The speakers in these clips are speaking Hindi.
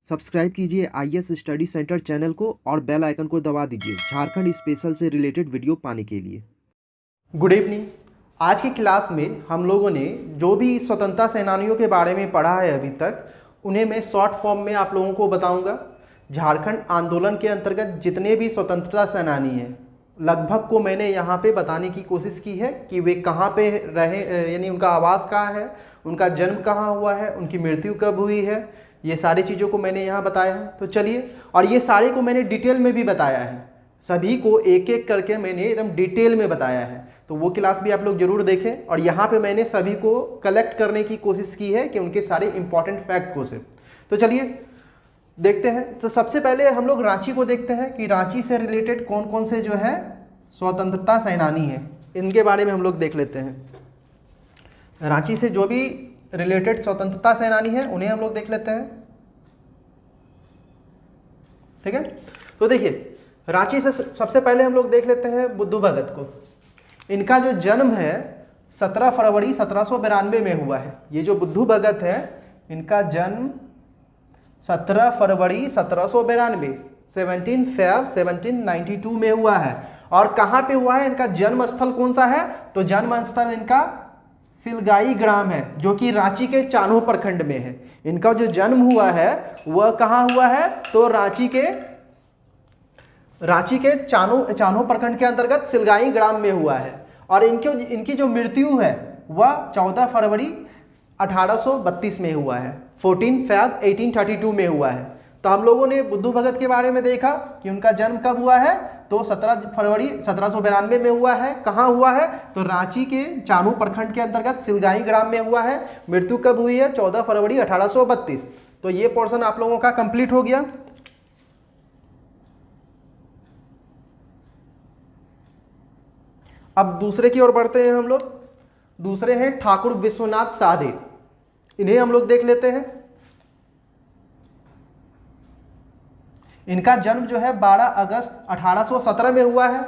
सब्सक्राइब कीजिए आईएएस स्टडी सेंटर चैनल को और बेल आइकन को दबा दीजिए झारखंड स्पेशल से रिलेटेड वीडियो पाने के लिए। Good evening. आज की क्लास में हम लोगों ने जो भी स्वतंत्रता सेनानियों के बारे में पढ़ा है अभी तक, उन्हें मैं शॉर्ट फॉर्म में आप लोगों को बताऊंगा। झारखंड आंदोलन के अंतर्गत जितने भी स्वतंत्रता सेनानी हैं, लगभग को मैंने यहाँ पे बताने की कोशिश की है कि वे कहाँ पे रहे, यानी उनका आवास कहाँ है, उनका जन्म कहाँ हुआ है, उनकी मृत्यु कब हुई है, ये सारी चीज़ों को मैंने यहाँ बताया है। तो चलिए, और ये सारे को मैंने डिटेल में भी बताया है, सभी को एक एक करके मैंने एकदम डिटेल में बताया है। तो वो क्लास भी आप लोग जरूर देखें। और यहाँ पे मैंने सभी को कलेक्ट करने की कोशिश की है कि उनके सारे इंपॉर्टेंट फैक्ट को से। तो चलिए देखते हैं। तो सबसे पहले हम लोग रांची को देखते हैं कि रांची से रिलेटेड कौन कौन से जो है स्वतंत्रता सेनानी हैं, इनके बारे में हम लोग देख लेते हैं। रांची से जो भी रिलेटेड स्वतंत्रता सेनानी है उन्हें हम लोग देख लेते हैं, ठीक है। तो देखिए, रांची से सबसे पहले हम लोग देख लेते हैं बुद्धू भगत को। इनका जो जन्म है 17 फरवरी 1792 में हुआ है। ये जो बुद्धू भगत है, इनका जन्म 17 फरवरी 1792 17 फेब 1792 में हुआ है। और कहाँ पे हुआ है, इनका जन्म स्थल कौन सा है, तो जन्म स्थल इनका सिलगाई ग्राम है, जो कि रांची के चान्हो प्रखंड में है। इनका जो जन्म हुआ है वह कहाँ हुआ है, तो रांची के चान्हो प्रखंड के अंतर्गत सिलगाई ग्राम में हुआ है। और इनकी जो मृत्यु है वह 14 फरवरी 1832 में हुआ है, 14 फेब 1832 में हुआ है। तो हम लोगों ने बुद्धू भगत के बारे में देखा कि उनका जन्म कब हुआ है, तो 17 फरवरी 1792 में हुआ है। कहाँ हुआ है, तो रांची के चान्हो प्रखंड के अंतर्गत सिलगाई ग्राम में हुआ है। मृत्यु कब हुई है, 14 फरवरी 1832। तो ये पोर्शन आप लोगों का कंप्लीट हो गया। अब दूसरे की ओर बढ़ते हैं हम लोग। दूसरे हैं ठाकुर विश्वनाथ साहदेव, इन्हें हम लोग देख लेते हैं। इनका जन्म जो है 12 अगस्त 1817 में हुआ है।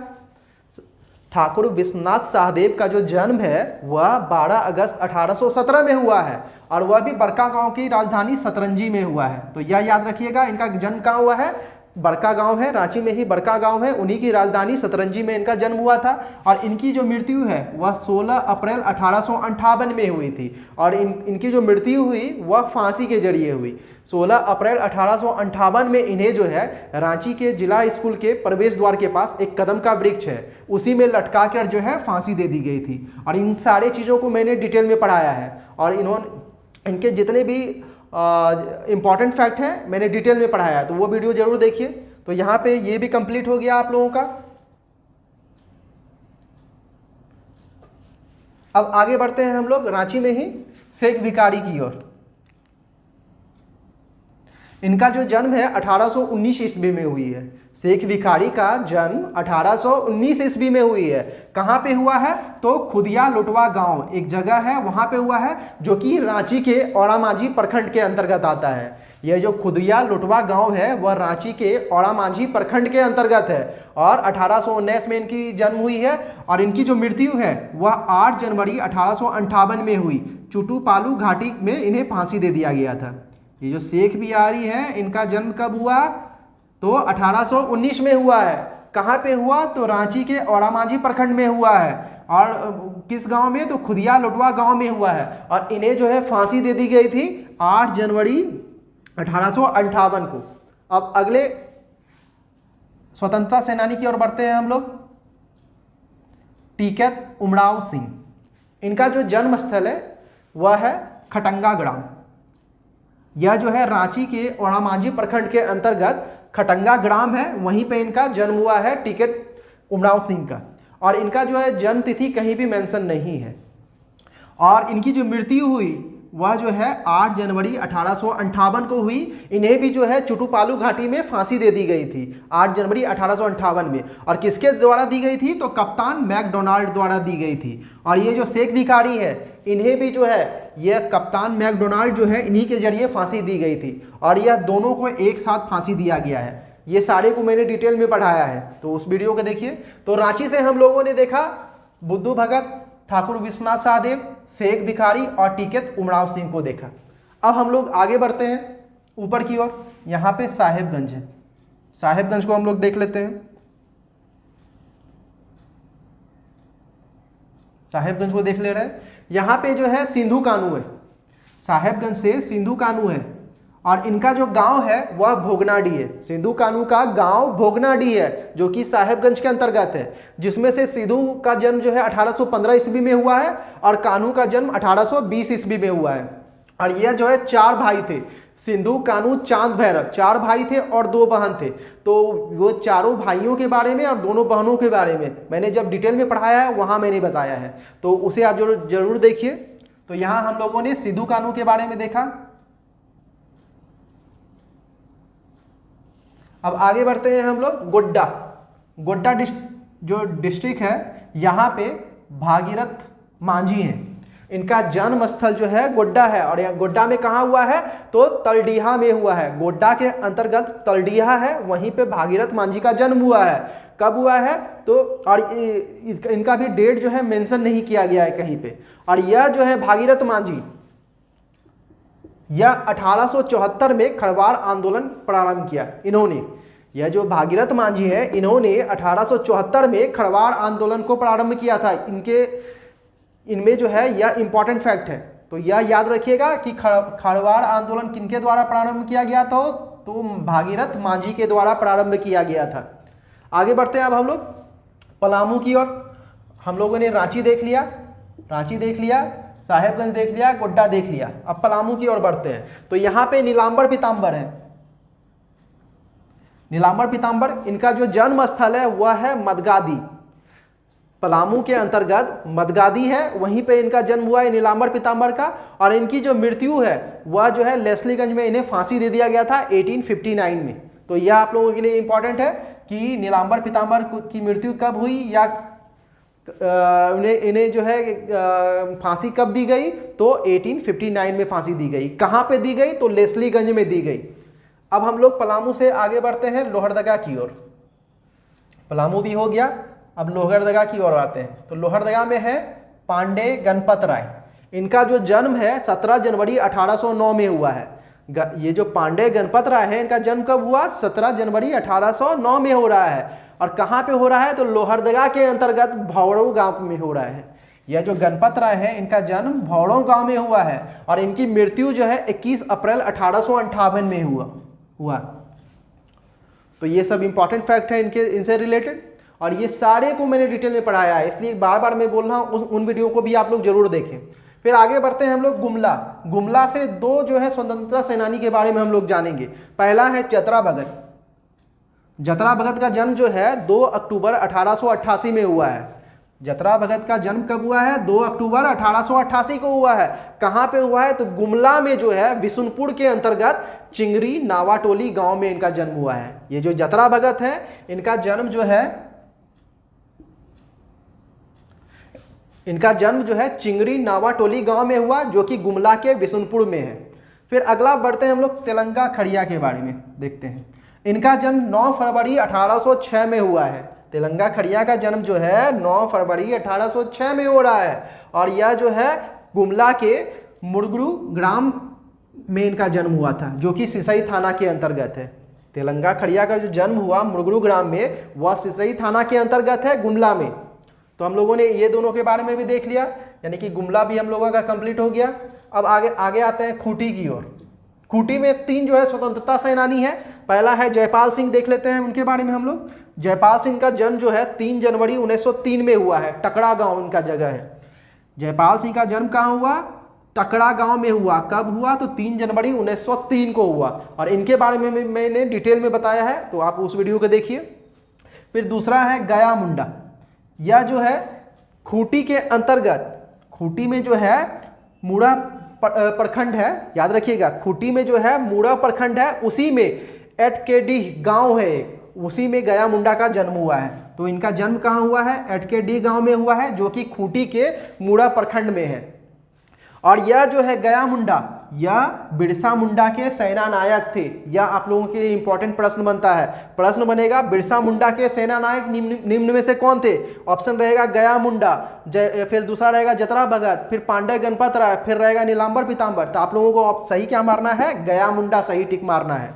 ठाकुर विश्वनाथ साहदेव का जो जन्म है वह 12 अगस्त 1817 में हुआ है, और वह भी बड़का गांव की राजधानी सतरंजी में हुआ है। तो यह याद रखिएगा, इनका जन्म कहाँ हुआ है, बड़का गांव है, रांची में ही बड़का गांव है, उन्हीं की राजधानी सतरंजी में इनका जन्म हुआ था। और इनकी जो मृत्यु है वह 16 अप्रैल 1858 में हुई थी। और इनकी जो मृत्यु हुई वह फांसी के जरिए हुई। 16 अप्रैल 1858 में इन्हें जो है रांची के जिला स्कूल के प्रवेश द्वार के पास एक कदम का वृक्ष है, उसी में लटका कर जो है फांसी दे दी गई थी। और इन सारे चीज़ों को मैंने डिटेल में पढ़ाया है, और इनके जितने भी इंपॉर्टेंट फैक्ट है मैंने डिटेल में पढ़ाया है, तो वो वीडियो जरूर देखिए। तो यहाँ पे ये भी कंप्लीट हो गया आप लोगों का। अब आगे बढ़ते हैं हम लोग रांची में ही शेख भिखारी की ओर। इनका जो जन्म है 1819 ईस्वी में हुई है। शेख भिखारी का जन्म 1819 ईस्वी में हुई है। कहाँ पे हुआ है, तो खुदिया लुटवा गांव एक जगह है, वहां पे हुआ है, जो कि रांची के औड़ामांझी प्रखंड के अंतर्गत आता है। यह जो खुदिया लुटवा गांव है वह रांची के औड़ामांझी प्रखंड के अंतर्गत है। और 1819 में इनकी जन्म हुई है। और इनकी जो मृत्यु है वह 8 जनवरी 1858 में हुई। चुटूपालू घाटी में इन्हें फांसी दे दिया गया था। ये जो शेख भिखारी है, इनका जन्म कब हुआ, तो 1819 में हुआ है। कहाँ पे हुआ, तो रांची के औड़ामांझी प्रखंड में हुआ है। और किस गांव में, तो खुदिया लुटवा गांव में हुआ है। और इन्हें जो है फांसी दे दी गई थी 8 जनवरी 1858 को। अब अगले स्वतंत्रता सेनानी की ओर बढ़ते हैं हम लोग। टिकैत उमराव सिंह, इनका जो जन्म स्थल है वह है खटंगा ग्राम। यह जो है रांची के औड़ामांझी प्रखंड के अंतर्गत खटंगा ग्राम है, वहीं पे इनका जन्म हुआ है टिकैत उमराव सिंह का। और इनका जो है जन्म तिथि कहीं भी मेंशन नहीं है। और इनकी जो मृत्यु हुई वह जो है 8 जनवरी 1858 को हुई। इन्हें भी जो है चुटूपालू घाटी में फांसी दे दी गई थी 8 जनवरी 1858 में। और किसके द्वारा दी गई थी, तो कप्तान मैकडोनाल्ड द्वारा दी गई थी। और ये जो शेख भिखारी है, इन्हें भी जो है यह कप्तान मैकडोनाल्ड जो है इन्हीं के जरिए फांसी दी गई थी। और यह दोनों को एक साथ फांसी दिया गया है। ये सारे को मैंने डिटेल में पढ़ाया है, तो उस वीडियो को देखिए। तो रांची से हम लोगों ने देखा बुद्धू भगत, ठाकुर विश्वनाथ साहदेव, शेख भिखारी और टिकैत उमराव सिंह को देखा। अब हम लोग आगे बढ़ते हैं ऊपर की ओर यहाँ पे साहेबगंज है, साहेबगंज को हम लोग देख लेते हैं। साहेबगंज को देख ले रहे हैं। यहाँ पे जो है सिंधु कानू है, साहेबगंज से सिंधु कानू है, और इनका जो गांव है वह भोगनाडी है। सिंधु कानू का गांव भोगनाडी है जो कि साहेबगंज के अंतर्गत है, जिसमें से सिंधु का जन्म जो है 1815 ईस्वी में हुआ है और कानू का जन्म 1820 ईस्वी में हुआ है। और यह जो है 4 भाई थे, सिंधु कानू चांद भैरव, 4 भाई थे और 2 बहन थे। तो वो चारों भाइयों के बारे में और दोनों बहनों के बारे में मैंने जब डिटेल में पढ़ाया है वहां मैंने बताया है, तो उसे आप जरूर देखिए। तो यहाँ हम लोगों ने सिंधु कानू के बारे में देखा। अब आगे बढ़ते हैं हम लोग गोड्डा। गोड्डा जो डिस्ट्रिक्ट है, यहाँ पे भागीरथ मांझी हैं, इनका जन्म स्थल जो है गोड्डा है। और यह गोड्डा में कहाँ हुआ है, तो तलडीहा में हुआ है। गोड्डा के अंतर्गत तलडीहा है, वहीं पे भागीरथ मांझी का जन्म हुआ है। कब हुआ है, तो और इनका भी डेट जो है मेंशन नहीं किया गया है कहीं पे। और यह जो है भागीरथ मांझी, यह 1874 में खरवाड़ आंदोलन प्रारंभ किया इन्होंने। यह जो भागीरथ मांझी है, इन्होंने 1874 में खरवाड़ आंदोलन को प्रारंभ किया था। इनमें जो है यह इंपॉर्टेंट फैक्ट है, तो यह याद रखिएगा कि खरवाड़ आंदोलन किनके द्वारा प्रारंभ किया गया था, तो भागीरथ मांझी के द्वारा प्रारंभ किया गया था। आगे बढ़ते हैं अब हम लोग पलामू की ओर। हम लोगों ने रांची देख लिया, साहेबगंज देख लिया, गोड्डा देख लिया। अब पलामू की ओर बढ़ते हैं। तो यहाँ पे नीलांबर पीताम्बर है। नीलांबर पीताम्बर, इनका जो जन्म स्थल है वह है मदगादी। पलामू के अंतर्गत मदगादी है, वहीं पे इनका जन्म हुआ है नीलांबर पीताम्बर का। और इनकी जो मृत्यु है वह जो है लेस्लीगंज में इन्हें फांसी दे दिया गया था 1859 में। तो यह आप लोगों के लिए इंपॉर्टेंट है कि नीलांबर पीताम्बर की मृत्यु कब हुई, या इन्हें जो है फांसी कब दी गई, तो 1859 में फांसी दी गई। कहाँ पे दी गई, तो लेस्लीगंज में दी गई। अब हम लोग पलामू से आगे बढ़ते हैं लोहरदगा की ओर। पलामू भी हो गया, अब लोहरदगा की ओर आते हैं। तो लोहरदगा में है पांडे गणपत राय। इनका जो जन्म है 17 जनवरी 1809 में हुआ है। ये जो पांडे गणपत राय है, इनका जन्म कब हुआ, 17 जनवरी 1809 में हो रहा है। और कहाँ पे हो रहा है, तो लोहरदगा के अंतर्गत भौड़ो गांव में हो रहा है। यह जो गणपत राय है, इनका जन्म भौड़ो गांव में हुआ है और इनकी मृत्यु जो है 21 अप्रैल 1858 में हुआ। तो ये सब इंपॉर्टेंट फैक्ट है इनसे रिलेटेड, और ये सारे को मैंने डिटेल में पढ़ाया है, इसलिए बार बार मैं बोल रहा हूँ उन वीडियो को भी आप लोग जरूर देखें। फिर आगे बढ़ते हैं हम लोग गुमला। गुमला से 2 जो है स्वतंत्रता सेनानी के बारे में हम लोग जानेंगे। पहला है जतरा भगत। जतरा भगत का जन्म जो है 2 अक्टूबर 1888 में हुआ है। जतरा भगत का जन्म कब हुआ है, 2 अक्टूबर 1888 को हुआ है। कहाँ पे हुआ है, तो गुमला में जो है विशुनपुर के अंतर्गत चिंगरी नावाटोली गांव में इनका जन्म हुआ है। ये जो जतरा भगत है, इनका जन्म जो है चिंगरी नावाटोली गांव में हुआ, जो कि गुमला के विशुनपुर में है। फिर अगला बढ़ते हैं हम लोग तेलंगा खड़िया के बारे में देखते हैं। इनका जन्म 9 फरवरी 1806 में हुआ है। तेलंगा खड़िया का जन्म जो है 9 फरवरी 1806 में हो रहा है, और यह जो है गुमला के मुरगुरु ग्राम में इनका जन्म हुआ था, जो कि सिसई थाना के अंतर्गत है। तेलंगा खड़िया का जो जन्म हुआ मुरगुरु ग्राम में, वह सिसई थाना के अंतर्गत है, गुमला में। तो हम लोगों ने ये दोनों के बारे में भी देख लिया, यानी कि गुमला भी हम लोगों का कंप्लीट हो गया। अब आगे आते हैं खूंटी की ओर। खूंटी में 3 जो है स्वतंत्रता सेनानी है। पहला है जयपाल सिंह, देख लेते हैं उनके बारे में हम लोग। जयपाल सिंह का जन्म जो है 3 जनवरी 1903 में हुआ है। टकड़ा गांव उनका जगह है। जयपाल सिंह का जन्म कहाँ हुआ, टकड़ा गांव में हुआ। कब हुआ, तो 3 जनवरी 1903 को हुआ, और इनके बारे में मैंने डिटेल में बताया है, तो आप उस वीडियो को देखिए। फिर दूसरा है गया मुंडा। यह जो है खूंटी के अंतर्गत, खूंटी में जो है मुड़ा प्रखंड है, याद रखिएगा, खूंटी में जो है मुड़ा प्रखंड है, उसी में एटकेडी गांव है, उसी में गया मुंडा का जन्म हुआ है। तो इनका जन्म कहाँ हुआ है, एटकेडी गांव में हुआ है, जो कि खूंटी के मुड़ा प्रखंड में है। और यह जो है गया मुंडा, यह बिरसा मुंडा के सेना नायक थे। यह आप लोगों के लिए इंपॉर्टेंट प्रश्न बनता है। प्रश्न बनेगा बिरसा मुंडा के सेना नायक निम्न में से कौन थे? ऑप्शन रहेगा गया मुंडा, फिर दूसरा रहेगा जतरा भगत, फिर पांडे गणपत राय, फिर रहेगा नीलांबर पीताम्बर। तो आप लोगों को सही क्या मारना है? गया मुंडा सही टिक मारना है।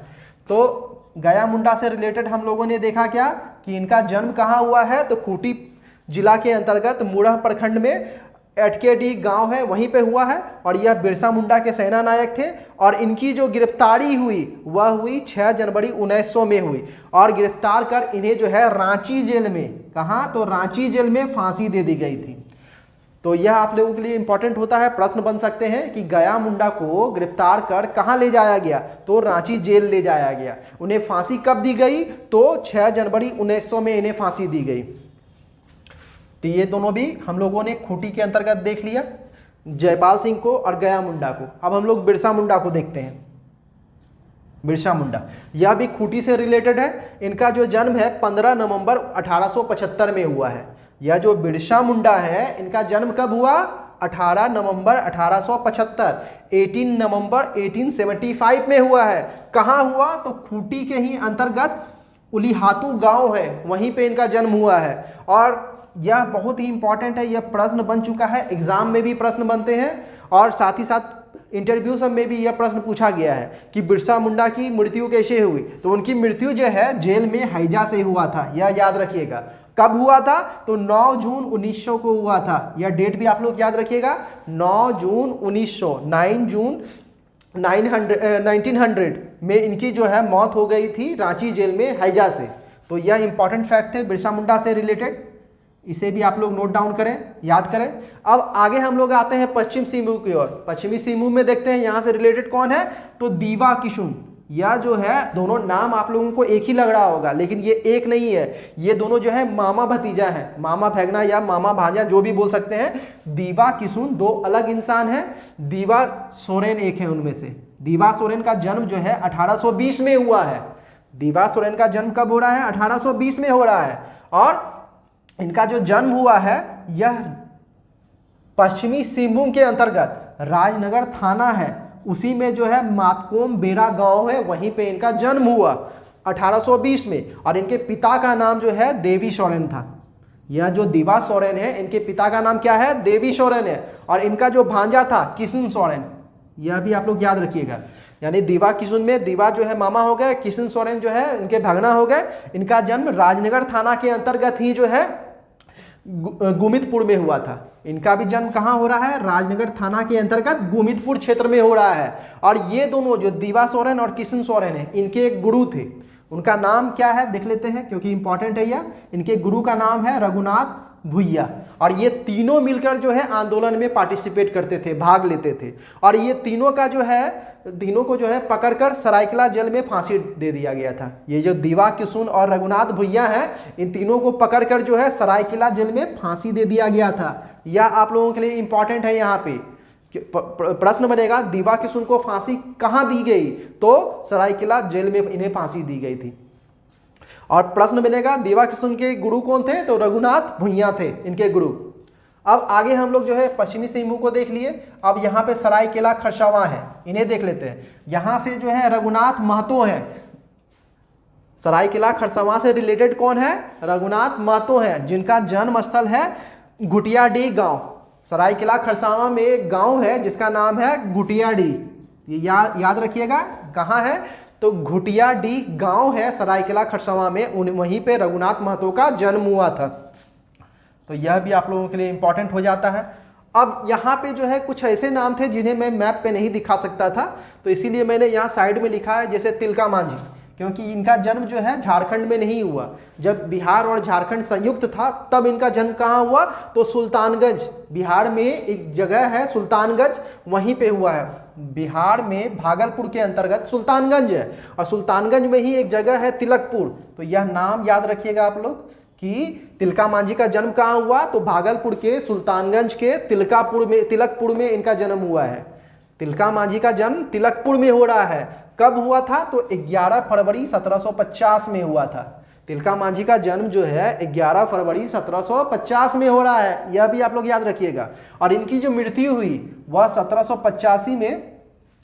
तो गया मुंडा से रिलेटेड हम लोगों ने देखा क्या कि इनका जन्म कहाँ हुआ है? तो खूंटी जिला के अंतर्गत मुड़ह प्रखंड में एटकेडी गांव है, वहीं पे हुआ है। और यह बिरसा मुंडा के सेना नायक थे। और इनकी जो गिरफ्तारी हुई वह हुई 6 जनवरी 1900 में हुई। और गिरफ्तार कर इन्हें जो है रांची जेल में, कहाँ? तो रांची जेल में फांसी दे दी गई थी। तो यह आप लोगों के लिए इंपॉर्टेंट होता है। प्रश्न बन सकते हैं कि गया मुंडा को गिरफ्तार कर कहाँ ले जाया गया? तो रांची जेल ले जाया गया। उन्हें फांसी कब दी गई? तो 6 जनवरी 1900 में इन्हें फांसी दी गई। तो ये दोनों भी हम लोगों ने खूंटी के अंतर्गत देख लिया, जयपाल सिंह को और गया मुंडा को। अब हम लोग बिरसा मुंडा को देखते हैं। बिरसा मुंडा यह भी खूंटी से रिलेटेड है। इनका जो जन्म है 15 नवंबर 1875 में हुआ है। यह जो बिरसा मुंडा है इनका जन्म कब हुआ? 18 नवंबर 1875, 18 नवंबर 1875 में हुआ है। कहाँ हुआ? तो खूंटी के ही अंतर्गत उलीहातू गांव है, वहीं पे इनका जन्म हुआ है। और यह बहुत ही इंपॉर्टेंट है। यह प्रश्न बन चुका है, एग्जाम में भी प्रश्न बनते हैं और साथ ही साथ इंटरव्यू सब में भी यह प्रश्न पूछा गया है कि बिरसा मुंडा की मृत्यु कैसे हुई? तो उनकी मृत्यु जो है जेल में हैजा से हुआ था, यह याद रखिएगा। कब हुआ था? तो 9 जून 1900 को हुआ था। यह डेट भी आप लोग याद रखिएगा, 9 जून 1900, 9 जून 1900 में इनकी जो है मौत हो गई थी रांची जेल में हैजा से। तो यह इंपॉर्टेंट फैक्ट है बिरसा मुंडा से रिलेटेड, इसे भी आप लोग नोट डाउन करें, याद करें। अब आगे हम लोग आते हैं पश्चिम सिंहभूम की ओर। पश्चिमी सिंहभूम में देखते हैं यहाँ से रिलेटेड कौन है? तो दीवा किशुन। यह जो है दोनों नाम आप लोगों को एक ही लग रहा होगा, लेकिन ये एक नहीं है। ये दोनों जो है मामा भतीजा है, मामा भैगना या मामा भांजा जो भी बोल सकते हैं। दीवा किशुन 2 अलग इंसान हैं, दीवा सोरेन एक है उनमें से। दीवा सोरेन का जन्म जो है 1820 में हुआ है। दीवा सोरेन का जन्म कब हो रहा है? 1820 में हो रहा है। और इनका जो जन्म हुआ है यह पश्चिमी सिंहभूम के अंतर्गत राजनगर थाना है, उसी में जो है मातकोम बेरा गांव है, वहीं पे इनका जन्म हुआ 1820 में। और इनके पिता का नाम जो है देवी सोरेन था। यह जो दीवा सोरेन है इनके पिता का नाम क्या है? देवी सोरेन है। और इनका जो भांजा था किशुन सोरेन, यह भी आप लोग याद रखिएगा। यानी दीवा किशुन में दीवा जो है मामा हो गए, किशुन सोरेन जो है इनके भगना हो गए। इनका जन्म राजनगर थाना के अंतर्गत ही जो है गुमितपुर में हुआ था। इनका भी जन्म कहाँ हो रहा है? राजनगर थाना के अंतर्गत गुमितपुर क्षेत्र में हो रहा है। और ये दोनों जो दीवा सोरेन और किशुन सोरेन है इनके एक गुरु थे। उनका नाम क्या है देख लेते हैं, क्योंकि इंपॉर्टेंट है यह। इनके गुरु का नाम है रघुनाथ भुइया। और ये तीनों मिलकर जो है आंदोलन में पार्टिसिपेट करते थे, भाग लेते थे। और ये तीनों का जो है, तीनों को जो है पकड़कर सरायकेला जेल में फांसी दे दिया गया था। ये जो दीवा किशुन और रघुनाथ भुइया हैं, इन तीनों को पकड़कर जो है सरायकेला जेल में फांसी दे दिया गया था। यह आप लोगों के लिए इंपॉर्टेंट है। यहाँ पे प्रश्न बनेगा दीवा किशुन को फांसी कहाँ दी गई? तो सरायकेला जेल में इन्हें फांसी दी गई थी। और प्रश्न बनेगा दीवा किशुन के गुरु कौन थे? तो रघुनाथ भुइया थे इनके गुरु। अब आगे हम लोग जो है पश्चिमी सिंहभूम को देख लिए। अब यहाँ पे सरायकेला खरसावां है, इन्हें देख लेते हैं। यहाँ से जो है रघुनाथ महतो है। सरायकेला खरसावां से रिलेटेड कौन है? रघुनाथ महतो है, जिनका जन्म स्थल है घुटियाडीह गांव। सरायकेला खरसावां में एक गांव है जिसका नाम है घुटियाडीह, ये याद रखिएगा। कहाँ है? तो घुटियाडीह गांव है सरायकेला खरसावां में, वहीं पे रघुनाथ महतो का जन्म हुआ था। तो यह भी आप लोगों के लिए इंपॉर्टेंट हो जाता है। अब यहाँ पे जो है कुछ ऐसे नाम थे जिन्हें मैं मैप पे नहीं दिखा सकता था, तो इसीलिए मैंने यहाँ साइड में लिखा है, जैसे तिलका मांझी, क्योंकि इनका जन्म जो है झारखंड में नहीं हुआ। जब बिहार और झारखंड संयुक्त था तब इनका जन्म कहाँ हुआ? तो सुल्तानगंज, बिहार में एक जगह है सुल्तानगंज, वहीं पे हुआ है। बिहार में भागलपुर के अंतर्गत सुल्तानगंज है, और सुल्तानगंज में ही एक जगह है तिलकपुर। तो यह नाम याद रखिएगा आप लोग कि तिलका मांझी का जन्म कहाँ हुआ? तो भागलपुर के सुल्तानगंज के तिलकपुर में इनका जन्म हुआ है। तिलका मांझी का जन्म तिलकपुर में हो रहा है। कब हुआ था? तो 11 फरवरी 1750 में हुआ था। तिलका मांझी का जन्म जो है 11 फरवरी 1750 में हो रहा है, यह भी आप लोग याद रखिएगा। और इनकी जो मृत्यु हुई वह 1785 में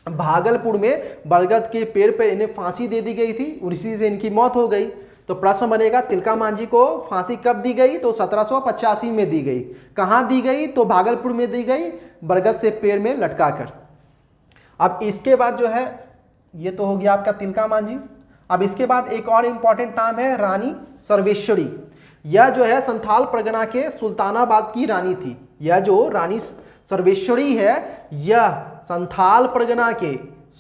भागलपुर में बरगद के पेड़ पर इन्हें फांसी दे दी गई थी, उसी से इनकी मौत हो गई। तो प्रश्न बनेगा तिलका मांझी को फांसी कब दी गई? तो 1785 में दी गई। कहाँ दी गई? तो भागलपुर में दी गई, बरगद से पेड़ में लटका कर। अब इसके बाद जो है, ये तो हो गया आपका तिलका मांझी। अब इसके बाद एक और इम्पॉर्टेंट नाम है रानी सर्वेश्वरी। यह जो है संथाल परगना के सुल्तानाबाद की रानी थी। यह जो रानी सर्वेश्वरी है, यह संथाल परगना के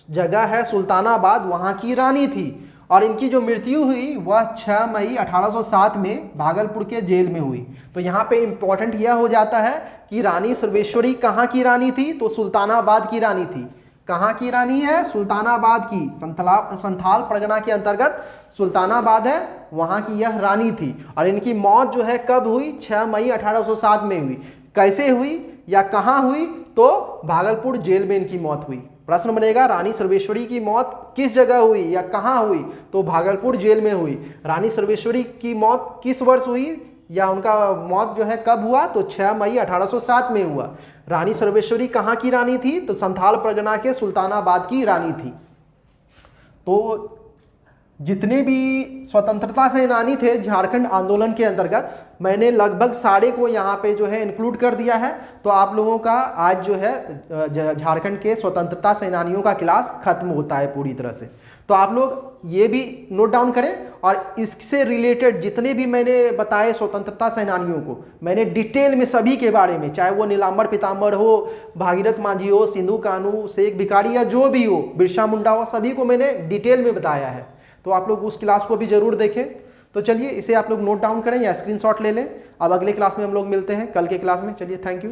जगह है सुल्तानाबाद, वहां की रानी थी। और इनकी जो मृत्यु हुई वह 6 मई 1807 में भागलपुर के जेल में हुई। तो यहाँ पे इंपॉर्टेंट यह हो जाता है कि रानी सर्वेश्वरी कहाँ की रानी थी? तो सुल्तानाबाद की रानी थी। कहाँ की रानी है? सुल्तानाबाद की, संथाल परगना के अंतर्गत सुल्तानाबाद है, वहाँ की यह रानी थी। और इनकी मौत जो है कब हुई? 6 मई 1807 में हुई। कैसे हुई या कहाँ हुई? तो भागलपुर जेल में इनकी मौत हुई। प्रश्न बनेगा रानी सर्वेश्वरी की मौत किस जगह हुई या कहाँ हुई? तो भागलपुर जेल में हुई। रानी सर्वेश्वरी की मौत किस वर्ष हुई या उनका मौत जो है कब हुआ? तो 6 मई 1807 में हुआ। रानी सर्वेश्वरी कहाँ की रानी थी? तो संथाल परगना के सुल्तानाबाद की रानी थी। तो जितने भी स्वतंत्रता सेनानी थे झारखंड आंदोलन के अंतर्गत, मैंने लगभग सारे को यहाँ पे जो है इंक्लूड कर दिया है। तो आप लोगों का आज जो है झारखंड के स्वतंत्रता सेनानियों का क्लास खत्म होता है पूरी तरह से। तो आप लोग ये भी नोट डाउन करें, और इससे रिलेटेड जितने भी मैंने बताए स्वतंत्रता सेनानियों को, मैंने डिटेल में सभी के बारे में, चाहे वो नीलांबर पीताम्बर हो, भागीरथ मांझी हो, सिंधु कान्हू, शेख भिखारी या जो भी हो, बिरसा मुंडा हो, सभी को मैंने डिटेल में बताया है। तो आप लोग उस क्लास को भी जरूर देखें। तो चलिए इसे आप लोग नोट डाउन करें या स्क्रीनशॉट ले लें। अब अगले क्लास में हम लोग मिलते हैं, कल के क्लास में। चलिए, थैंक यू।